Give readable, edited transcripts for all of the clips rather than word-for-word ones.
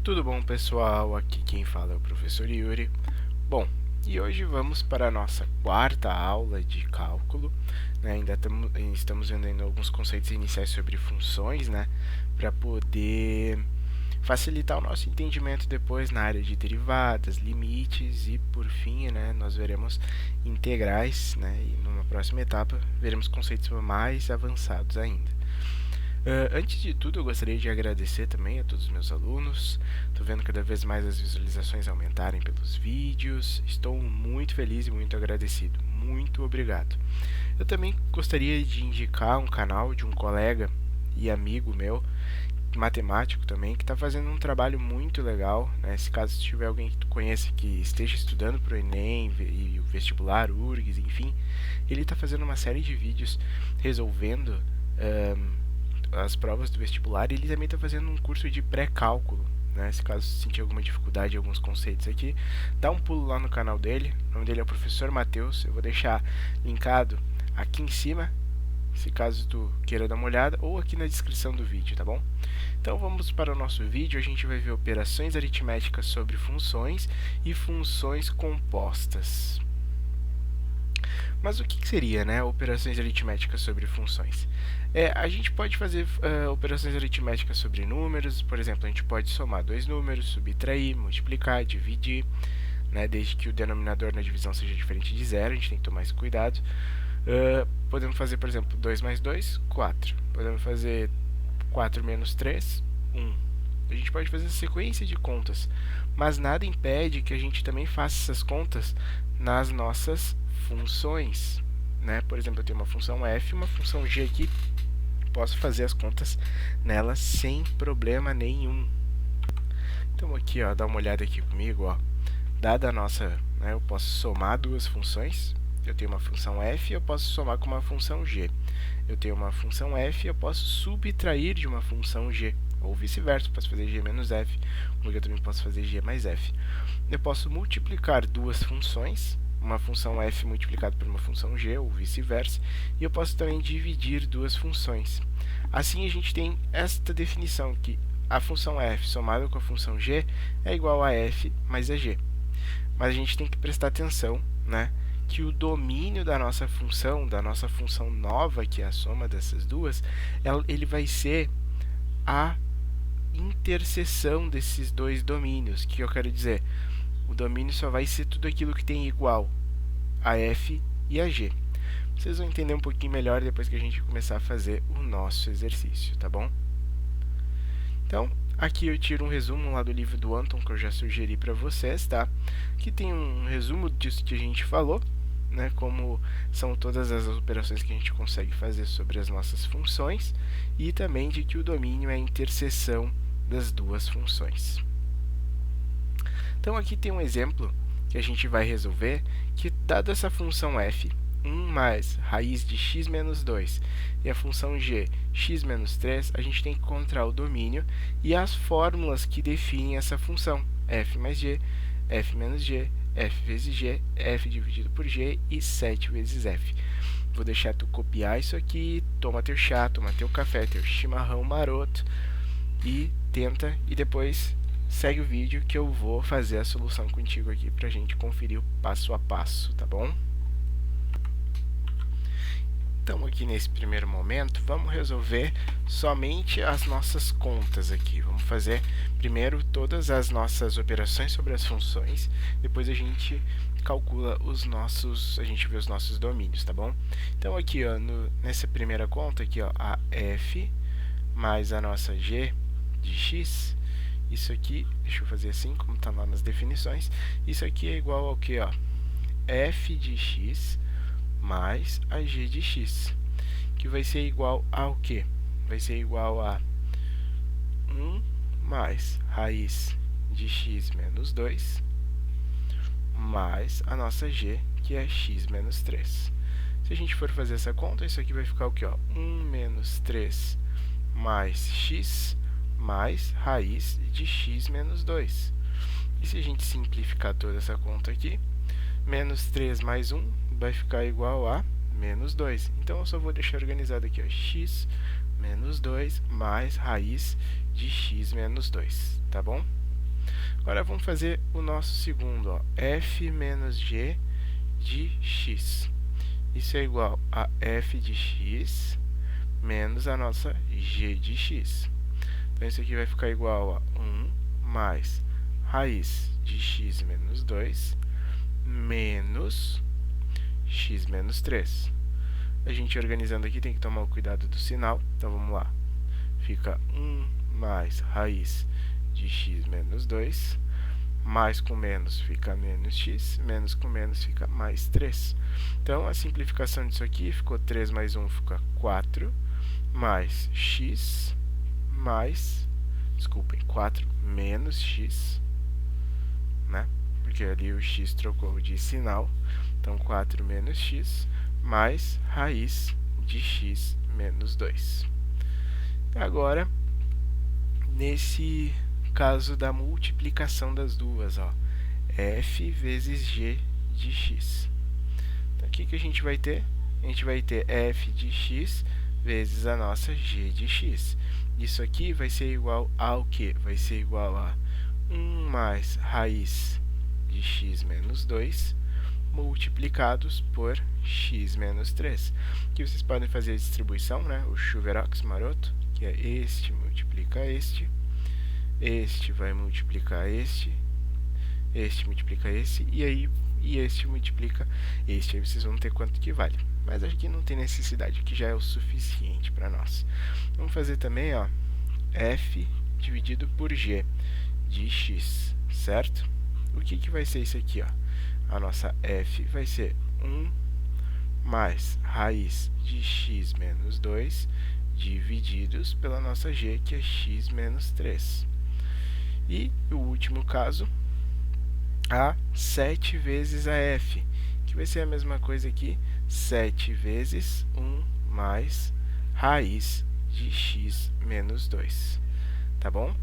Tudo bom, pessoal? Aqui quem fala é o professor Yuri. Bom, e hoje vamos para a nossa quarta aula de cálculo, né? Estamos vendo ainda alguns conceitos iniciais sobre funções, né? Para poder facilitar o nosso entendimento depois na área de derivadas, limites e, por fim, né, nós veremos integrais, né? E numa próxima etapa veremos conceitos mais avançados ainda. Antes de tudo, eu gostaria de agradecer também a todos os meus alunos. Estou vendo cada vez mais as visualizações aumentarem pelos vídeos. Estou muito feliz e muito agradecido. Muito obrigado. Eu também gostaria de indicar um canal de um colega e amigo meu, matemático também, que está fazendo um trabalho muito legal, né? Se caso tiver alguém que tu conheça que esteja estudando para o Enem e o vestibular, URGS, enfim, ele está fazendo uma série de vídeos resolvendo as provas do vestibular, e ele também está fazendo um curso de pré-cálculo, né? Se caso sentir alguma dificuldade em alguns conceitos aqui, dá um pulo lá no canal dele. O nome dele é o Professor Matheus. Eu vou deixar linkado aqui em cima, se caso tu queira dar uma olhada, ou aqui na descrição do vídeo, tá bom? Então vamos para o nosso vídeo. A gente vai ver operações aritméticas sobre funções e funções compostas. Mas o que seria, né, operações aritméticas sobre funções? A gente pode fazer operações aritméticas sobre números. Por exemplo, a gente pode somar dois números, subtrair, multiplicar, dividir, né, desde que o denominador na divisão seja diferente de zero. A gente tem que tomar esse cuidado. Podemos fazer, por exemplo, 2 mais 2, 4. Podemos fazer 4 menos 3, 1. A gente pode fazer sequência de contas, mas nada impede que a gente também faça essas contas nas nossas funções, né? Por exemplo, eu tenho uma função f e uma função g aqui, posso fazer as contas nelas sem problema nenhum. Então aqui, ó, dá uma olhada aqui comigo, ó. Dada a nossa, né, eu posso somar duas funções. Eu tenho uma função f e eu posso somar com uma função g. Eu tenho uma função f e eu posso subtrair de uma função g, ou vice-versa, posso fazer g menos f, como eu também posso fazer g mais f. Eu posso multiplicar duas funções, uma função f multiplicada por uma função g, ou vice-versa, e eu posso também dividir duas funções. Assim, a gente tem esta definição, que a função f somada com a função g é igual a f mais a g. Mas a gente tem que prestar atenção, né, que o domínio da nossa função nova, que é a soma dessas duas, ele vai ser a interseção desses dois domínios. O que eu quero dizer? O domínio só vai ser tudo aquilo que tem igual a f e a g. Vocês vão entender um pouquinho melhor depois que a gente começar a fazer o nosso exercício, tá bom? Então, aqui eu tiro um resumo lá do livro do Anton, que eu já sugeri para vocês, tá? Que tem um resumo disso que a gente falou, né? Como são todas as operações que a gente consegue fazer sobre as nossas funções, e também de que o domínio é a interseção das duas funções. Então aqui tem um exemplo que a gente vai resolver, que dado essa função f, 1 mais raiz de x menos 2, e a função g, x menos 3, a gente tem que encontrar o domínio e as fórmulas que definem essa função, f mais g, f menos g, f vezes g, f dividido por g e 7 vezes f. Vou deixar tu copiar isso aqui, toma teu chá, toma teu café, teu chimarrão maroto, e tenta, e depois segue o vídeo que eu vou fazer a solução contigo aqui pra gente conferir o passo a passo, tá bom? Então, aqui nesse primeiro momento, vamos resolver somente as nossas contas aqui. Vamos fazer primeiro todas as nossas operações sobre as funções, depois a gente calcula a gente vê os nossos domínios, tá bom? Então, aqui, ó, nessa primeira conta aqui, ó, a f mais a nossa g de x, isso aqui, deixa eu fazer assim, como está lá nas definições, isso aqui é igual ao que, ó, f de x mais a g de x, que vai ser igual ao quê? Vai ser igual a 1 mais raiz de x menos 2 mais a nossa g, que é x menos 3. Se a gente for fazer essa conta, isso aqui vai ficar o quê? Ó? 1 menos 3 mais x mais raiz de x menos 2. E se a gente simplificar toda essa conta aqui, menos 3 mais 1 vai ficar igual a menos 2. Então, eu só vou deixar organizado aqui, ó, x menos 2 mais raiz de x menos 2, tá bom? Agora vamos fazer o nosso segundo, ó, f menos g de x. Isso é igual a f de x menos a nossa g de x. Então, isso aqui vai ficar igual a 1 mais raiz de x menos 2 menos x menos 3. A gente organizando aqui tem que tomar o cuidado do sinal. Então, vamos lá. Fica 1 mais raiz de x menos 2. Mais com menos fica menos x. Menos com menos fica mais 3. Então, a simplificação disso aqui ficou 3 mais 1 fica 4. Mais x mais... Desculpem, 4 menos x, né? Porque ali o x trocou de sinal. Então, 4 menos x mais raiz de x menos 2. Agora, nesse caso da multiplicação das duas, ó, f vezes g de x. Então, o que a gente vai ter? A gente vai ter f de x vezes a nossa g de x. Isso aqui vai ser igual ao quê? Vai ser igual a 1 mais raiz de x menos 2 multiplicados por x menos 3. Aqui vocês podem fazer a distribuição, né? O chuverox maroto, que é este multiplica este vai multiplicar este multiplica esse, e este multiplica este. Aí vocês vão ter quanto que vale. Mas aqui não tem necessidade, aqui já é o suficiente para nós. Vamos fazer também, ó, f dividido por g de x, certo? O que vai ser isso aqui, ó? A nossa f vai ser 1 mais raiz de x menos 2 divididos pela nossa g, que é x menos 3. E o último caso, a 7 vezes a f, que vai ser a mesma coisa aqui, 7 vezes 1 mais raiz de x menos 2. Tá bom?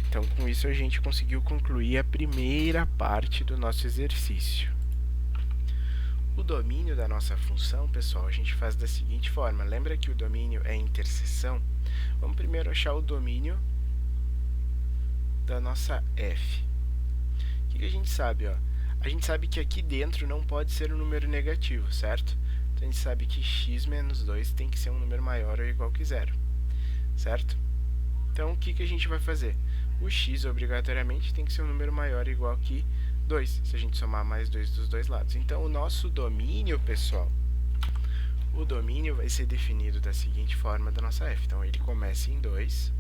Então, com isso, a gente conseguiu concluir a primeira parte do nosso exercício. O domínio da nossa função, pessoal, a gente faz da seguinte forma. Lembra que o domínio é interseção? Vamos primeiro achar o domínio da nossa f. O que a gente sabe, ó? A gente sabe que aqui dentro não pode ser um número negativo, certo? Então, a gente sabe que x menos 2 tem que ser um número maior ou igual que zero, certo? Então, o que a gente vai fazer? O x, obrigatoriamente, tem que ser um número maior ou igual que 2, se a gente somar mais 2 dos dois lados. Então, o nosso domínio, pessoal, o domínio vai ser definido da seguinte forma da nossa f. Então, ele começa em 2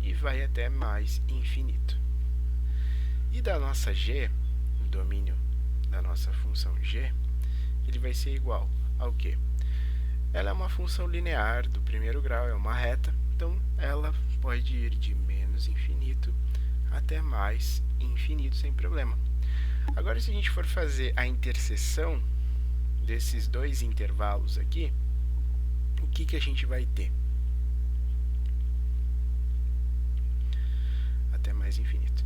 e vai até mais infinito. E da nossa g, o domínio da nossa função g, ele vai ser igual ao quê? Ela é uma função linear do primeiro grau, é uma reta, então ela pode ir de menos infinito até mais infinito sem problema. Agora, se a gente for fazer a interseção desses dois intervalos aqui, o que a gente vai ter? Até mais infinito.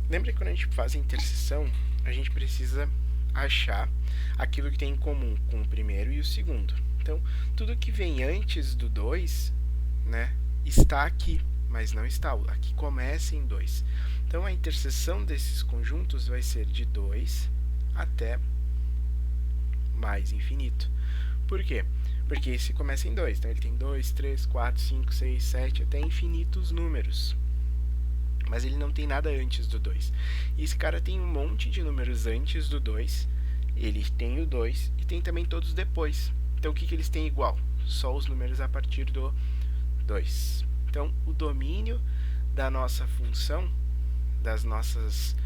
Lembra que quando a gente faz a interseção, a gente precisa achar aquilo que tem em comum com o primeiro e o segundo. Então, tudo que vem antes do 2, né, está aqui, mas não está. Aqui começa em 2. Então, a interseção desses conjuntos vai ser de 2 até mais infinito. Por quê? Porque esse começa em 2. Então, ele tem 2, 3, 4, 5, 6, 7, até infinitos números. Mas ele não tem nada antes do 2. E esse cara tem um monte de números antes do 2. Ele tem o 2 e tem também todos depois. Então, o que eles têm igual? Só os números a partir do 2. Então, o domínio da nossa função, das nossas...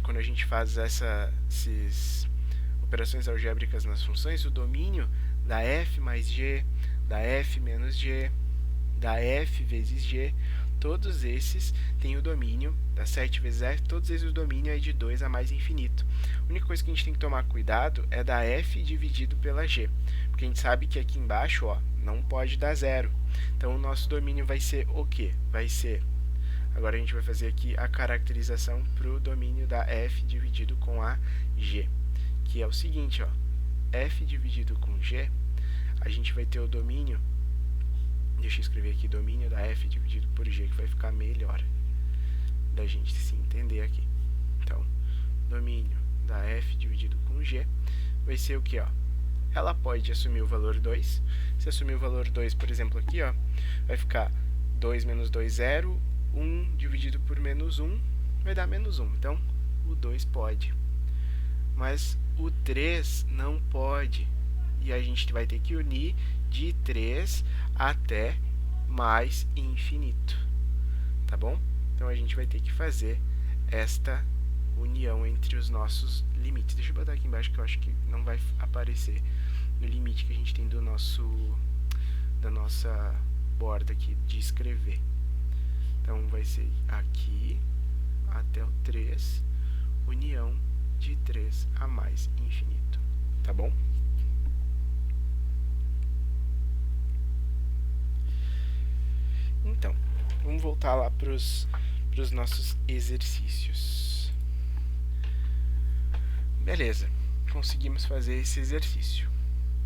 quando a gente faz essas operações algébricas nas funções, o domínio da f mais g, da f menos g, da f vezes g, todos esses têm o domínio da 7 vezes f, todos esses o domínio é de 2 a mais infinito. A única coisa que a gente tem que tomar cuidado é da f dividido pela g, porque a gente sabe que aqui embaixo, ó, não pode dar zero. Então, o nosso domínio vai ser o quê? Vai ser... Agora, a gente vai fazer aqui a caracterização para o domínio da f dividido com a g, que é o seguinte, ó, f dividido com g, a gente vai ter o domínio... Deixa eu escrever aqui, domínio da f dividido por g, que vai ficar melhor. Da gente se entender aqui. Então, domínio da f dividido com g vai ser o que, ó? Ela pode assumir o valor 2. Se assumir o valor 2, por exemplo, aqui, ó, vai ficar 2 menos 2, 0. 1 dividido por menos 1 vai dar menos 1. Então, o 2 pode. Mas o 3 não pode. E a gente vai ter que unir de 3 até mais infinito. Tá bom? Então, a gente vai ter que fazer esta união entre os nossos limites. Deixa eu botar aqui embaixo que eu acho que não vai aparecer no limite que a gente tem da nossa borda aqui de escrever. Então, vai ser aqui até o 3, união de 3 a mais infinito. Tá bom? Então, vamos voltar lá para os nossos exercícios. Beleza, conseguimos fazer esse exercício.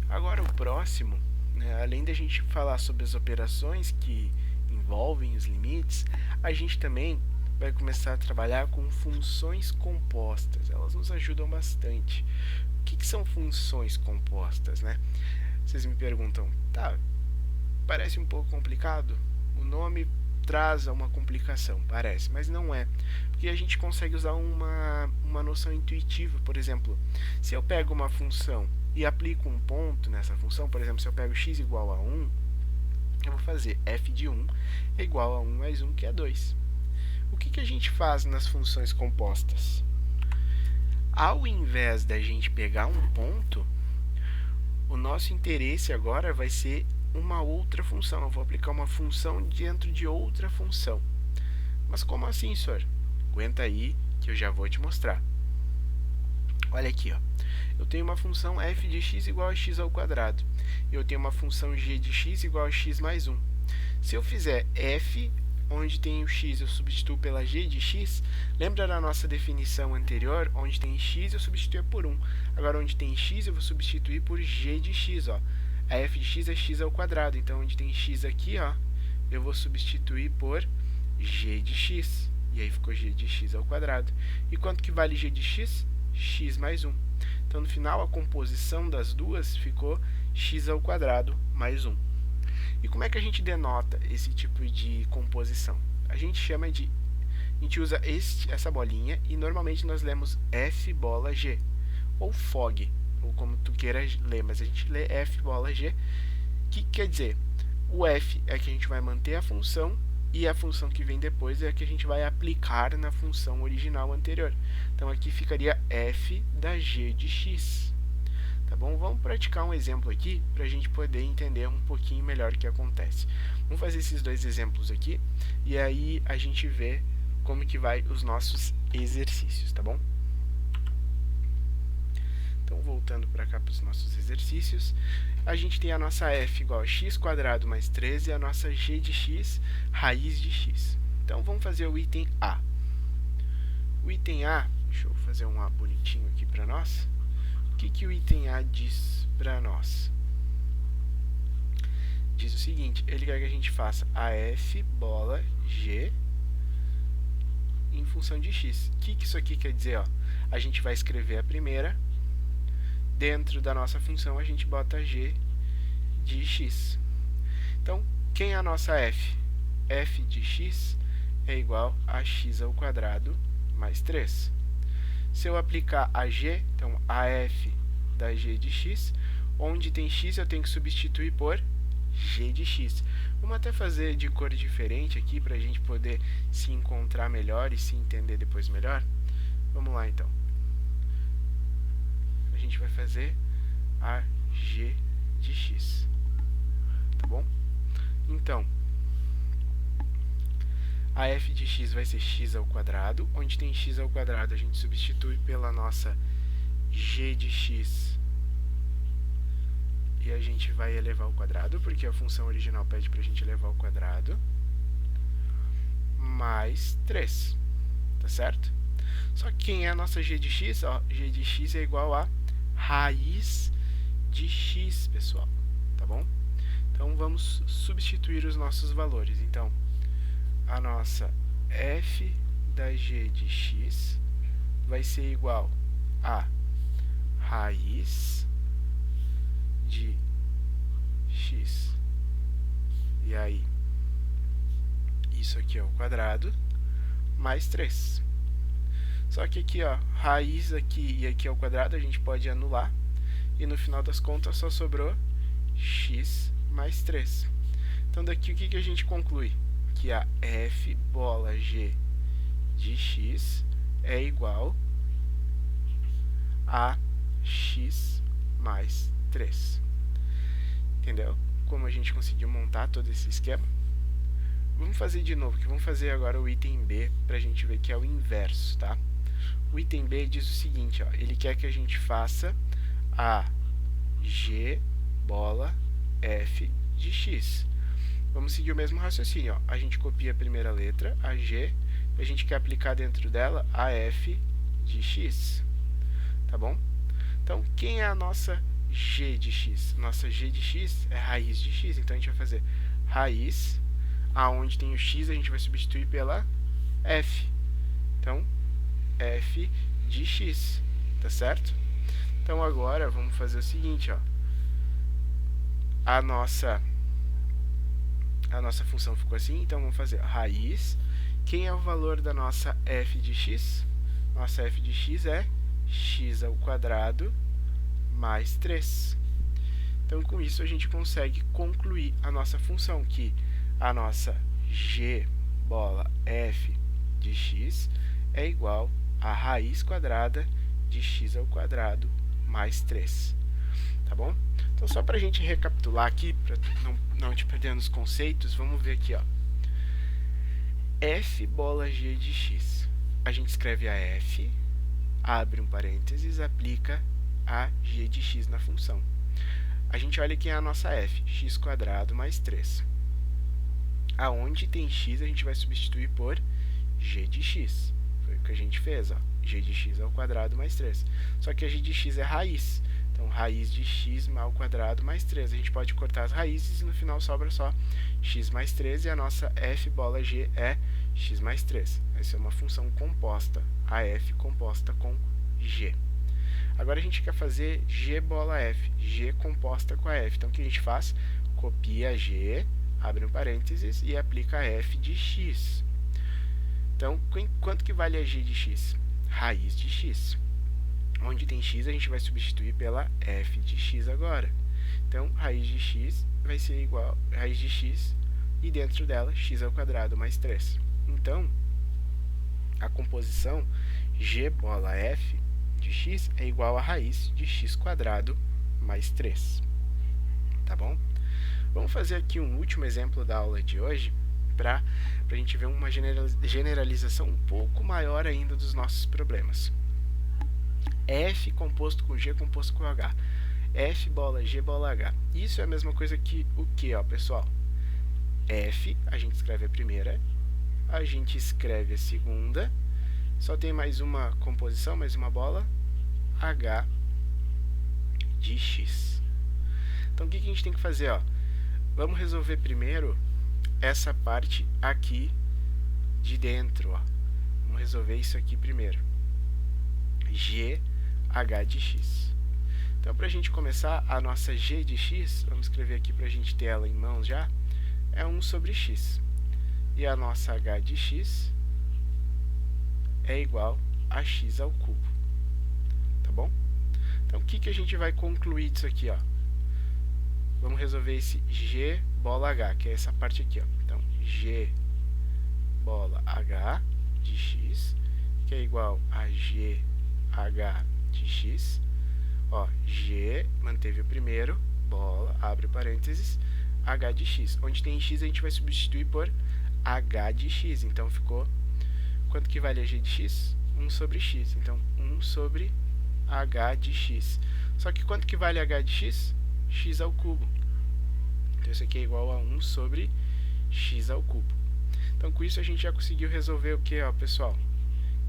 Agora o próximo, né, além da gente falar sobre as operações que envolvem os limites, a gente também vai começar a trabalhar com funções compostas. Elas nos ajudam bastante. O que são funções compostas, né? Vocês me perguntam, tá, parece um pouco complicado? O nome traz uma complicação, parece, mas não é. Porque a gente consegue usar uma noção intuitiva. Por exemplo, se eu pego uma função e aplico um ponto nessa função, por exemplo, se eu pego x igual a 1, eu vou fazer f de 1 é igual a 1 mais 1, que é 2. O que a gente faz nas funções compostas? Ao invés da gente pegar um ponto, o nosso interesse agora vai ser uma outra função. Eu vou aplicar uma função dentro de outra função. Mas como assim, senhor? Aguenta aí que eu já vou te mostrar. Olha aqui, ó. Eu tenho uma função f de x igual a x ao quadrado. E eu tenho uma função g de x igual a x mais 1. Se eu fizer f, onde tem o x eu substituo pela g de x, lembra da nossa definição anterior? Onde tem x eu substituo por 1. Agora, onde tem x eu vou substituir por g de x, ó. A f de x é x ao quadrado. Então, onde tem x aqui, ó, eu vou substituir por g de x. E aí ficou g de x ao quadrado. E quanto que vale g de x? X mais 1. Então, no final, a composição das duas ficou x ao quadrado mais 1. E como é que a gente denota esse tipo de composição? A gente chama de... A gente usa essa bolinha e normalmente nós lemos f bola g, ou fog, ou como tu queira ler, mas a gente lê f bola g. O que quer dizer? O f é que a gente vai manter a função e a função que vem depois é a que a gente vai aplicar na função original anterior. Então, aqui ficaria f da g de x. Tá bom? Vamos praticar um exemplo aqui para a gente poder entender um pouquinho melhor o que acontece. Vamos fazer esses dois exemplos aqui e aí a gente vê como que vai os nossos exercícios, tá bom? Então, voltando para cá para os nossos exercícios, a gente tem a nossa f igual a x quadrado mais 13 e a nossa g de x raiz de x. Então, vamos fazer o item A. O item A, deixa eu fazer um A bonitinho aqui para nós. O que o item A diz para nós? Diz o seguinte, ele quer que a gente faça a f bola g em função de x. O que isso aqui quer dizer? Ó? A gente vai escrever a primeira, dentro da nossa função a gente bota g de x. Então, quem é a nossa f? F de x é igual a x ao quadrado mais 3. Se eu aplicar a g, então a f da g de x, onde tem x eu tenho que substituir por g de x. Vamos até fazer de cor diferente aqui para a gente poder se encontrar melhor e se entender depois melhor. Vamos lá então. A gente vai fazer a g de x. Tá bom? Então, a f de x vai ser x ao quadrado. Onde tem x ao quadrado, a gente substitui pela nossa g de x. E a gente vai elevar ao quadrado, porque a função original pede para a gente elevar ao quadrado. Mais 3. Tá certo? Só que quem é a nossa g de x? Ó, g de x é igual a raiz de x, pessoal. Tá bom? Então, vamos substituir os nossos valores. Então, a nossa f da g de x vai ser igual a raiz de x. E aí, isso aqui é o quadrado mais 3. Só que aqui, ó, raiz aqui e aqui ao quadrado a gente pode anular. E no final das contas só sobrou x mais 3. Então daqui o que a gente conclui? Que a f bola g de x é igual a x mais 3. Entendeu? Como a gente conseguiu montar todo esse esquema? Vamos fazer de novo, que vamos fazer agora o item B para a gente ver que é o inverso, tá? O item B diz o seguinte, ó, ele quer que a gente faça a g bola f de x. Vamos seguir o mesmo raciocínio, ó. A gente copia a primeira letra, a g, e a gente quer aplicar dentro dela a f de x, tá bom? Então, quem é a nossa g de x? Nossa g de x é raiz de x, então a gente vai fazer raiz, aonde tem o x a gente vai substituir pela f. Então, f de x, tá certo? Então agora vamos fazer o seguinte, ó. A nossa função ficou assim, então vamos fazer raiz. Quem é o valor da nossa f de x? Nossa f de x é x ao quadrado mais 3. Então com isso a gente consegue concluir a nossa função, que a nossa g bola f de x é igual a raiz quadrada de x ao quadrado mais 3. Tá bom? Então, só para a gente recapitular aqui, para não te perder nos conceitos, vamos ver aqui, ó. F bola g de x. A gente escreve a f, abre um parênteses, aplica a g de x na função. A gente olha aqui a nossa f, x quadrado mais 3. Aonde tem x, a gente vai substituir por g de x. Foi o que a gente fez, ó. G de x ao quadrado mais 3. Só que a g de x é raiz. Então, raiz de x ao quadrado mais 3. A gente pode cortar as raízes e no final sobra só x mais 3. E a nossa f bola g é x mais 3. Essa é uma função composta. A f composta com g. Agora a gente quer fazer g bola f. G composta com a f. Então, o que a gente faz? Copia a g, abre um parênteses e aplica a f de x. Então, quanto que vale a g de x? Raiz de x. Onde tem x, a gente vai substituir pela f de x agora. Então, raiz de x vai ser igual a raiz de x e dentro dela x ao quadrado mais 3. Então, a composição g bola f de x é igual a raiz de x quadrado mais 3. Tá bom? Vamos fazer aqui um último exemplo da aula de hoje, para a gente ver uma generalização um pouco maior ainda dos nossos problemas. F composto com G composto com H. F bola G bola H. Isso é a mesma coisa que o que, ó, pessoal? F, a gente escreve a primeira, a gente escreve a segunda, só tem mais uma composição, mais uma bola, H de X. Então, o que a gente tem que fazer, ó? Vamos resolver primeiro essa parte aqui de dentro, ó. Vamos resolver isso aqui primeiro. G, H de x. Então, para a gente começar, a nossa g de x, vamos escrever aqui para a gente ter ela em mãos já, é 1 sobre x. E a nossa h de x é igual a x ao cubo. Tá bom? Então, o que a gente vai concluir disso aqui, ó? Vamos resolver esse g bola h, que é essa parte aqui, ó. Então, g bola h de x, que é igual a g h de x. Ó, g, manteve o primeiro, bola, abre parênteses, h de x. Onde tem x, a gente vai substituir por h de x. Então, ficou... Quanto que vale a g de x? 1 sobre x. Então, 1 sobre h de x. Só que quanto que vale h de x? X ao cubo. Então, isso aqui é igual a 1 sobre x ao cubo. Então, com isso, a gente já conseguiu resolver o que, ó, pessoal?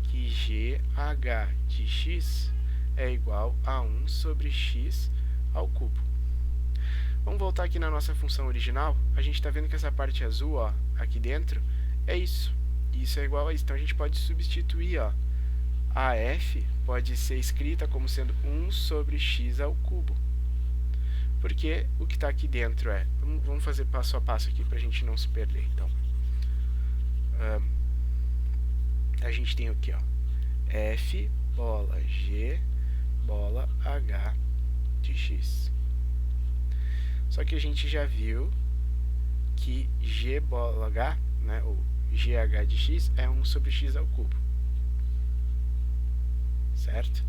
Que gh de x é igual a 1 sobre x ao cubo. Vamos voltar aqui na nossa função original. A gente está vendo que essa parte azul, ó, aqui dentro, é isso. isso é igual a isso. Então a gente pode substituir, ó, a f pode ser escrita como sendo 1 sobre x ao cubo. Porque o que está aqui dentro é... Vamos fazer passo a passo aqui para a gente não se perder. Então, a gente tem aqui, ó, f bola g bola h de x. Só que a gente já viu que g bola h, né, ou gh de x, é 1 sobre x ao cubo. Certo?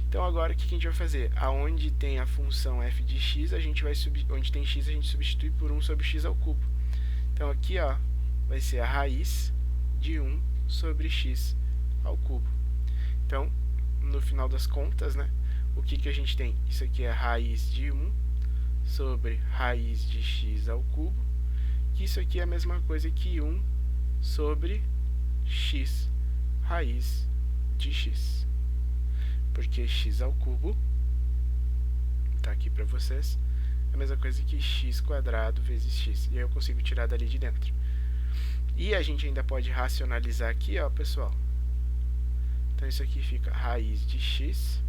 Então agora o que a gente vai fazer? Aonde tem a função f de x, a gente vai onde tem x a gente substitui por 1 sobre x ao cubo. Então aqui, ó, vai ser a raiz de 1 sobre x ao cubo. Então, no final das contas, né, o que a gente tem? Isso aqui é a raiz de 1 sobre raiz de x ao cubo, que isso aqui é a mesma coisa que 1 sobre x raiz de x. Porque x ao cubo, tá aqui para vocês, é a mesma coisa que x quadrado vezes x. E aí eu consigo tirar dali de dentro. E a gente ainda pode racionalizar aqui, ó, pessoal. Então isso aqui fica raiz de x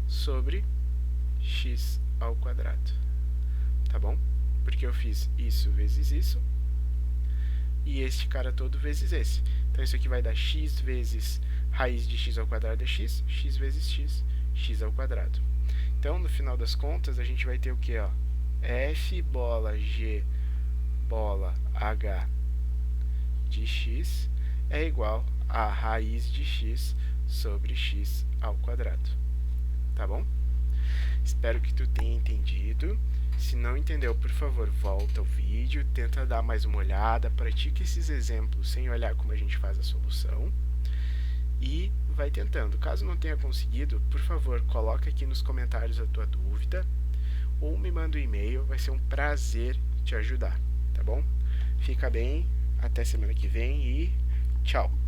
sobre x ao quadrado. Tá bom? Porque eu fiz isso vezes isso. E este cara todo vezes esse. Então isso aqui vai dar x vezes raiz de x ao quadrado é x, x vezes x, x ao quadrado. Então, no final das contas, a gente vai ter o que, ó? F bola g bola h de x é igual a raiz de x sobre x ao quadrado. Tá bom? Espero que tu tenha entendido. Se não entendeu, por favor, volta ao vídeo, tenta dar mais uma olhada, pratique esses exemplos sem olhar como a gente faz a solução e vai tentando. Caso não tenha conseguido, por favor, coloca aqui nos comentários a tua dúvida ou me manda um e-mail, vai ser um prazer te ajudar, tá bom? Fica bem, até semana que vem e tchau!